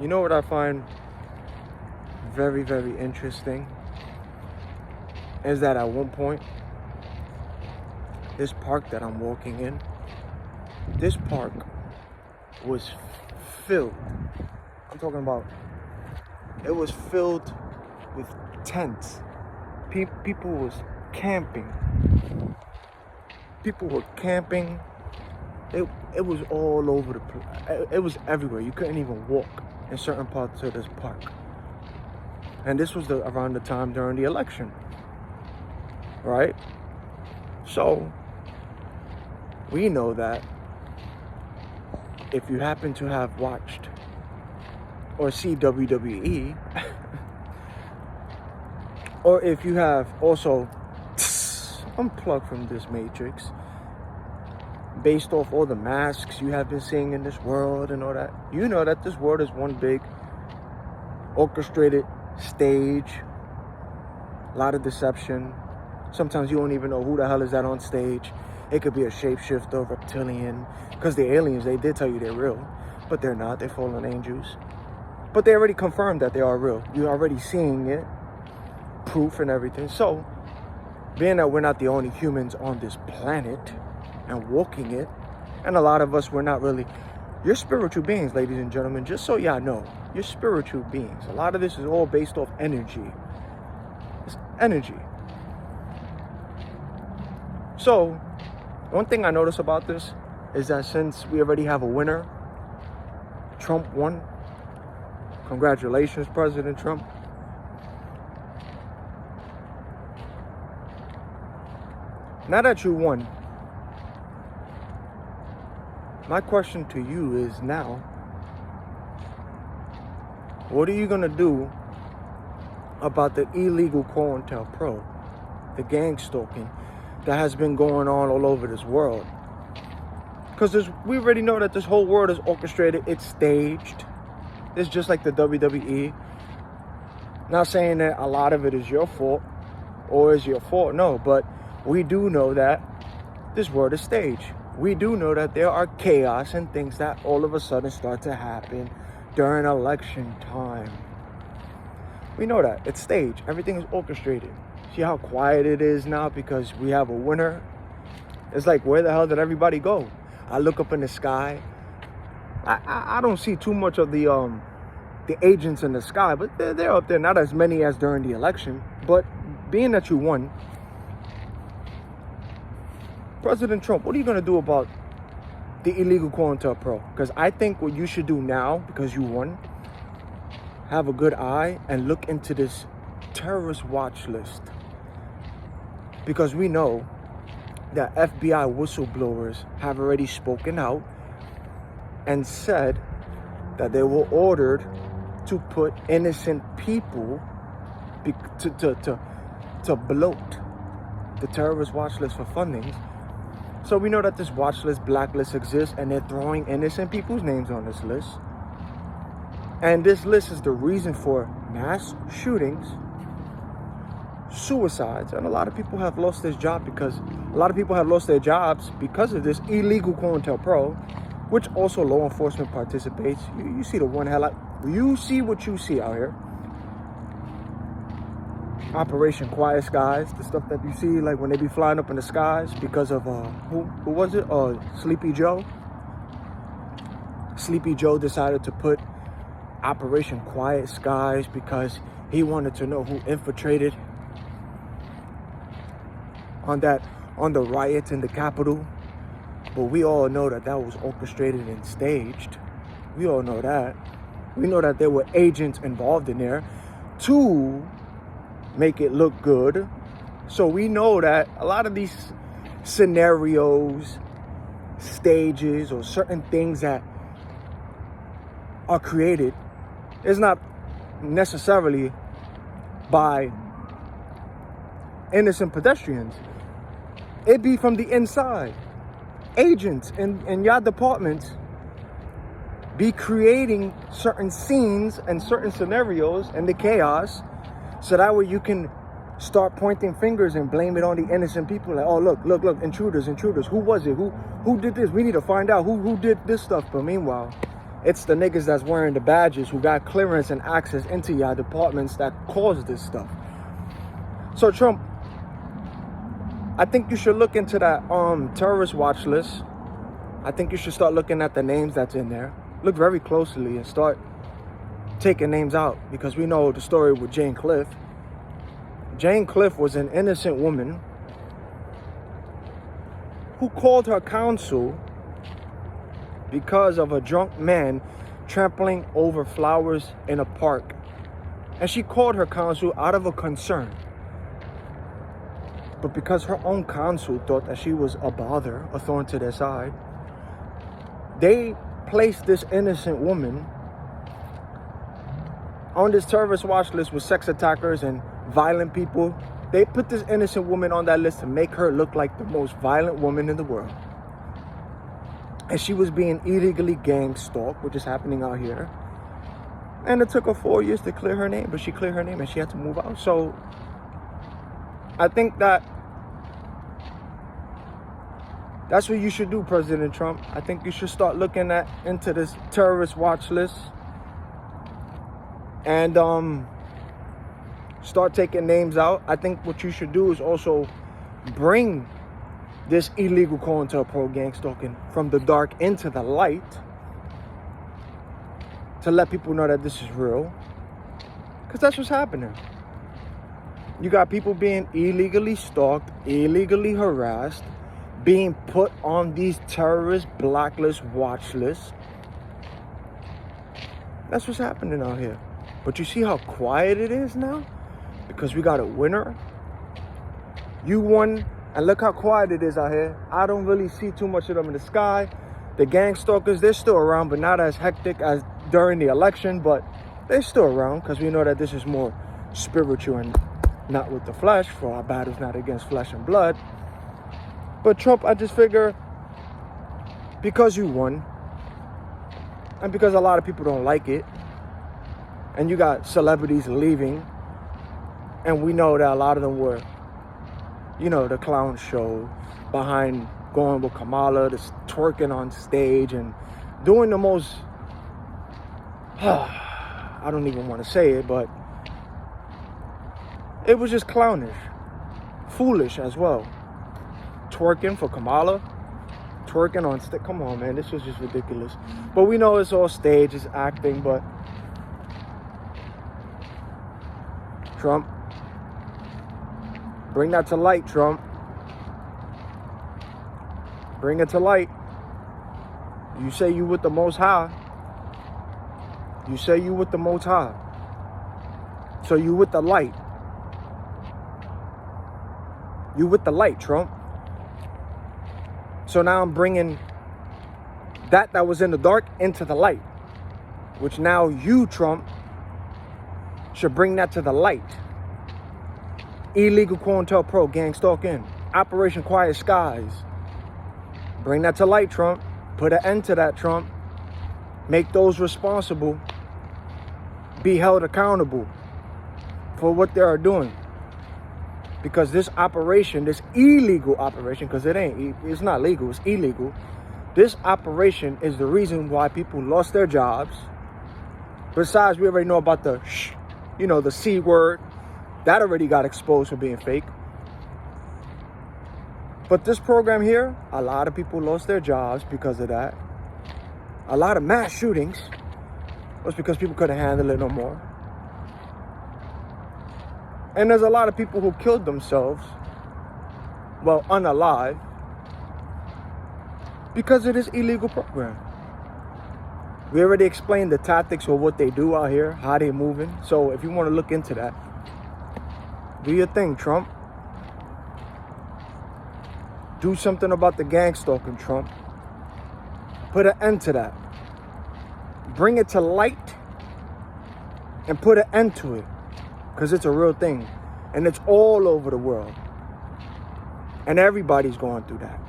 You know what I find very, very interesting is that at one point, this park that I'm walking in, this park was filled. I'm talking about, it was filled with tents. People was camping. People were camping. It was all over the place. It was everywhere. You couldn't even walk in certain parts of this park. And this was around the time during the election, right? So we know that if you happen to have watched or see WWE, or if you have also unplugged from this matrix, based off all the masks you have been seeing in this world and all that, you know that this world is one big orchestrated stage. A lot of deception. Sometimes you don't even know who the hell is that on stage. It could be a shapeshifter, reptilian, because the aliens, they did tell you they're real, but they're not. They're fallen angels. But they already confirmed that they are real. You're already seeing it, proof and everything. So being that we're not the only humans on this planet and walking it, and a lot of us, we're not really, you're spiritual beings, ladies and gentlemen, just so y'all know, you're spiritual beings. A lot of this is all based off energy. It's energy. So one thing I notice about this is that since we already have a winner, Trump won. Congratulations, President Trump. Now that you won, my question to you is now, what are you going to do about the illegal CointelPro, the gangstalking that has been going on all over this world? Because we already know that this whole world is orchestrated, it's staged. It's just like the WWE. Not saying that a lot of it is your fault or is your fault, no, but we do know that this world is staged. We do know that there are chaos and things that all of a sudden start to happen during election time. We know that. It's staged. Everything is orchestrated. See how quiet it is now because we have a winner? It's like, where the hell did everybody go? I look up in the sky. I don't see too much of the agents in the sky, but they're up there. Not as many as during the election. But being that you won, President Trump, what are you going to do about the illegal CointelPro? Because I think what you should do now, because you won, have a good eye and look into this terrorist watch list. Because we know that FBI whistleblowers have already spoken out and said that they were ordered to put innocent people to bloat the terrorist watch list for fundings. So we know that this watch list, blacklist exists, and they're throwing innocent people's names on this list. And this list is the reason for mass shootings, suicides, and a lot of people have lost their job because of this illegal CointelPro, which also law enforcement participates. You see the one hell, you see what you see out here. Operation Quiet Skies, the stuff that you see like when they be flying up in the skies because of who was it? Sleepy Joe. Sleepy Joe decided to put Operation Quiet Skies because he wanted to know who infiltrated on the riots in the Capitol. But we all know that was orchestrated and staged. We all know that. We know that there were agents involved in there to make it look good. So we know that a lot of these scenarios, stages, or certain things that are created is not necessarily by innocent pedestrians. It be from the inside. Agents in your departments be creating certain scenes and certain scenarios and the chaos, so that way you can start pointing fingers and blame it on the innocent people. Like, oh, look, intruders. Who was it? Who did this? We need to find out who did this stuff. But meanwhile, It's the niggas that's wearing the badges who got clearance and access into your departments that caused this stuff. So Trump, I think you should look into that terrorist watch list. I think you should start looking at the names that's in there. Look very closely and start taking names out, because we know the story with Jane Cliff. Jane Cliff was an innocent woman who called her counsel because of a drunk man trampling over flowers in a park. And she called her counsel out of a concern. But because her own counsel thought that she was a bother, a thorn to their side, they placed this innocent woman on this terrorist watch list with sex attackers and violent people. They put this innocent woman on that list to make her look like the most violent woman in the world. And she was being illegally gang stalked, which is happening out here. And it took her 4 years to clear her name, but she cleared her name and she had to move out. So I think that's what you should do, President Trump. I think you should start looking into this terrorist watch list and start taking names out. I think what you should do is also bring this illegal CointelPro Gangstalking from the dark into the light to let people know that this is real. Because that's what's happening. You got people being illegally stalked, illegally harassed, being put on these terrorist blacklist watch lists. That's what's happening out here. But you see how quiet it is now? Because we got a winner. You won. And look how quiet it is out here. I don't really see too much of them in the sky. The gang stalkers, they're still around, but not as hectic as during the election. But they're still around because we know that this is more spiritual and not with the flesh. For our battle's not against flesh and blood. But Trump, I just figure, because you won, and because a lot of people don't like it, and you got celebrities leaving, and we know that a lot of them were, you know, the clown show behind going with Kamala, just twerking on stage and doing the most, I don't even want to say it, but it was just clownish, foolish as well. Twerking for Kamala, twerking on stage. Come on, man, this was just ridiculous. But we know it's all stage, it's acting, but Trump, bring that to light, Trump. Bring it to light. You say you with the Most High. You say you with the Most High. So you with the light. You with the light, Trump. So now I'm bringing that was in the dark into the light. Which now you, Trump, should bring that to the light. Illegal CointelPro Gangstalking. Operation Quiet Skies. Bring that to light, Trump. Put an end to that, Trump. Make those responsible be held accountable for what they are doing. Because this operation, this illegal operation, because it's not legal, it's illegal. This operation is the reason why people lost their jobs. Besides, we already know about the C word. That already got exposed for being fake. But this program here, a lot of people lost their jobs because of that. A lot of mass shootings was because people couldn't handle it no more. And there's a lot of people who killed themselves, well, unalive, because of this illegal program. We already explained the tactics of what they do out here, how they're moving. So if you want to look into that, do your thing, Trump. Do something about the gang stalking, Trump. Put an end to that. Bring it to light and put an end to it. Because it's a real thing. And it's all over the world. And everybody's going through that.